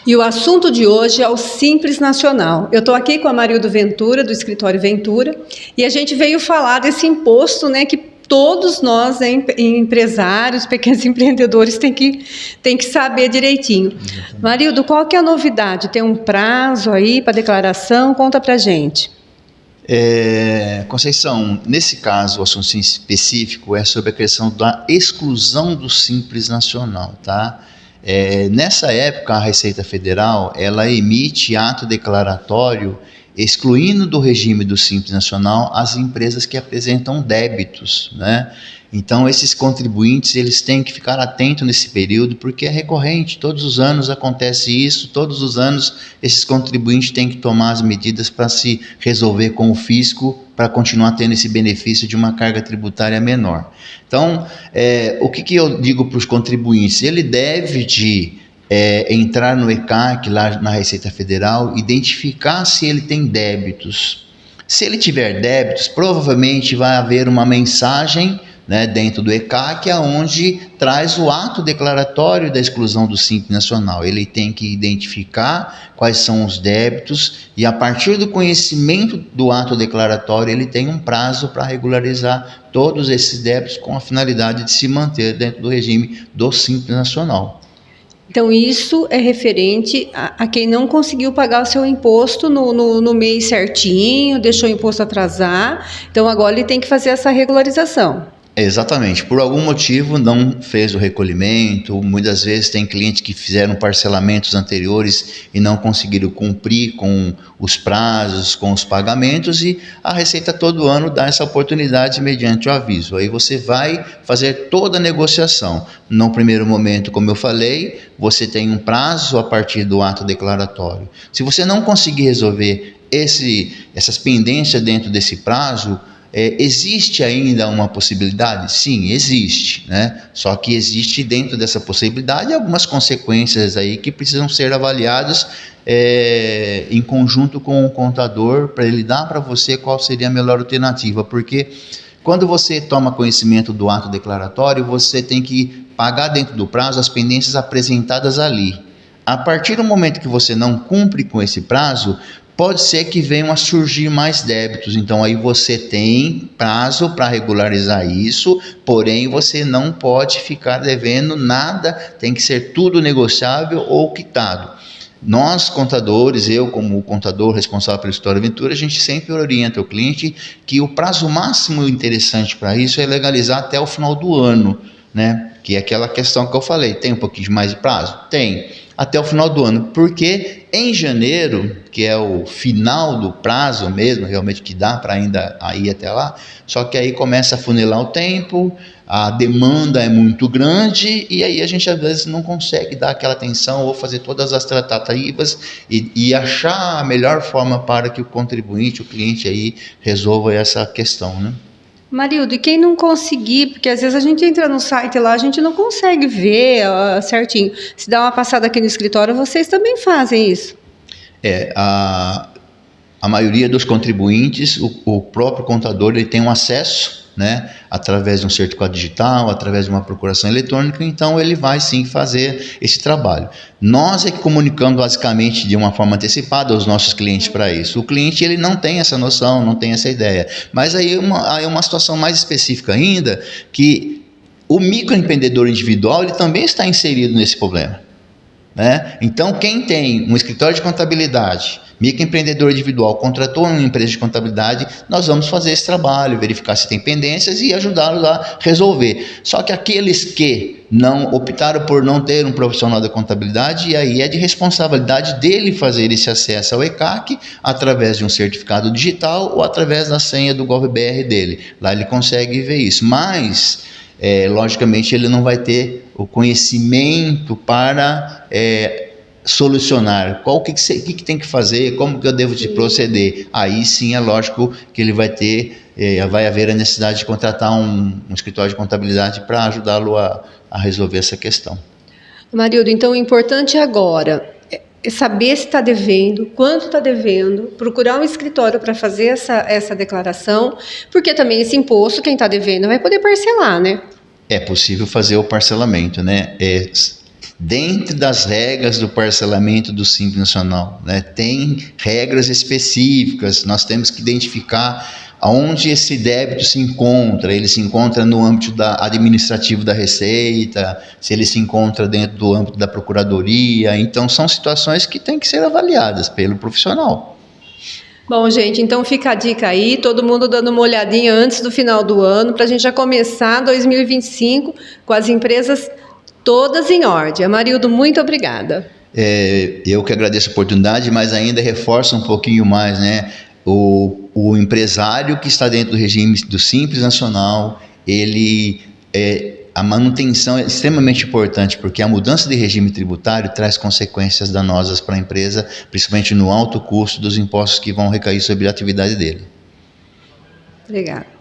E o assunto de hoje é o Simples Nacional. Eu estou aqui com a Marildo Ventura, do Escritório Ventura, e a gente veio falar desse imposto, né, que todos nós, empresários, pequenos empreendedores, tem que saber direitinho. Exatamente. Marildo, qual que é a novidade? Tem um prazo aí para declaração? Conta para a gente. Conceição, nesse caso, o assunto específico é sobre a questão da exclusão do Simples Nacional, tá? Nessa época, a Receita Federal, ela emite ato declaratório excluindo do regime do Simples Nacional as empresas que apresentam débitos, né? Então, esses contribuintes, eles têm que ficar atentos nesse período, porque é recorrente, todos os anos acontece isso, todos os anos esses contribuintes têm que tomar as medidas para se resolver com o fisco, para continuar tendo esse benefício de uma carga tributária menor. Então, o que eu digo para os contribuintes? Ele deve entrar no ECAC, lá na Receita Federal, identificar se ele tem débitos. Se ele tiver débitos, provavelmente vai haver uma mensagem, né, dentro do ECAC, onde traz o ato declaratório da exclusão do Simples Nacional. Ele tem que identificar quais são os débitos e, a partir do conhecimento do ato declaratório, ele tem um prazo para regularizar todos esses débitos com a finalidade de se manter dentro do regime do Simples Nacional. Então, isso é referente a quem não conseguiu pagar o seu imposto no mês certinho, deixou o imposto atrasar. Então, agora ele tem que fazer essa regularização. Exatamente, por algum motivo não fez o recolhimento. Muitas vezes tem clientes que fizeram parcelamentos anteriores e não conseguiram cumprir com os prazos, com os pagamentos, e a Receita todo ano dá essa oportunidade mediante o aviso. Aí você vai fazer toda a negociação. No primeiro momento, como eu falei, você tem um prazo a partir do ato declaratório. Se você não conseguir resolver essas pendências dentro desse prazo, existe ainda uma possibilidade? Sim, existe, né? Só que existe dentro dessa possibilidade algumas consequências aí que precisam ser avaliadas em conjunto com o contador, para ele dar para você qual seria a melhor alternativa, porque quando você toma conhecimento do ato declaratório, você tem que pagar dentro do prazo as pendências apresentadas ali. A partir do momento que você não cumpre com esse prazo, pode ser que venham a surgir mais débitos. Então aí você tem prazo para regularizar isso, porém você não pode ficar devendo nada, tem que ser tudo negociável ou quitado. Nós, contadores, eu como contador responsável pela Escritório Ventura, a gente sempre orienta o cliente que o prazo máximo interessante para isso é legalizar até o final do ano, né? Que é aquela questão que eu falei, tem um pouquinho mais de prazo? Tem, até o final do ano, porque em janeiro, que é o final do prazo mesmo, realmente que dá para ainda ir até lá, só que aí começa a funilar o tempo, a demanda é muito grande, e aí a gente às vezes não consegue dar aquela atenção ou fazer todas as tratativas e achar a melhor forma para que o contribuinte, o cliente aí resolva essa questão, né? Marildo, e quem não conseguir, porque às vezes a gente entra no site lá, a gente não consegue ver certinho. Se dá uma passada aqui no escritório, vocês também fazem isso? A maioria dos contribuintes, o próprio contador, ele tem um acesso, né, através de um certificado digital, através de uma procuração eletrônica, então ele vai sim fazer esse trabalho. Nós é que comunicamos basicamente de uma forma antecipada aos nossos clientes para isso. O cliente, ele não tem essa noção, não tem essa ideia, mas aí é uma situação mais específica ainda, que o microempreendedor individual, ele também está inserido nesse problema, né? Então quem tem um escritório de contabilidade, microempreendedor individual, contratou uma empresa de contabilidade, nós vamos fazer esse trabalho, verificar se tem pendências e ajudá-los a resolver. Só que aqueles que não optaram por não ter um profissional da contabilidade, e aí é de responsabilidade dele fazer esse acesso ao ECAC através de um certificado digital ou através da senha do GovBR dele. Lá ele consegue ver isso, mas logicamente ele não vai ter o conhecimento para solucionar, o que tem que fazer, como que eu devo proceder. Aí sim é lógico que ele vai haver a necessidade de contratar um escritório de contabilidade para ajudá-lo a resolver essa questão. Marildo, então o importante agora é saber se está devendo, quanto está devendo, procurar um escritório para fazer essa declaração, porque também esse imposto, quem está devendo vai poder parcelar, né? É possível fazer o parcelamento, né? dentro das regras do parcelamento do Simples Nacional, né? Tem regras específicas, nós temos que identificar aonde esse débito se encontra. Ele se encontra no âmbito administrativo da Receita, se ele se encontra dentro do âmbito da Procuradoria. Então, são situações que têm que ser avaliadas pelo profissional. Bom, gente, então fica a dica aí, todo mundo dando uma olhadinha antes do final do ano, para a gente já começar 2025 com as empresas todas em ordem. Amarildo, muito obrigada. Eu que agradeço a oportunidade, mas ainda reforço um pouquinho mais, né? O empresário que está dentro do regime do Simples Nacional, a manutenção é extremamente importante, porque a mudança de regime tributário traz consequências danosas para a empresa, principalmente no alto custo dos impostos que vão recair sobre a atividade dele. Obrigada.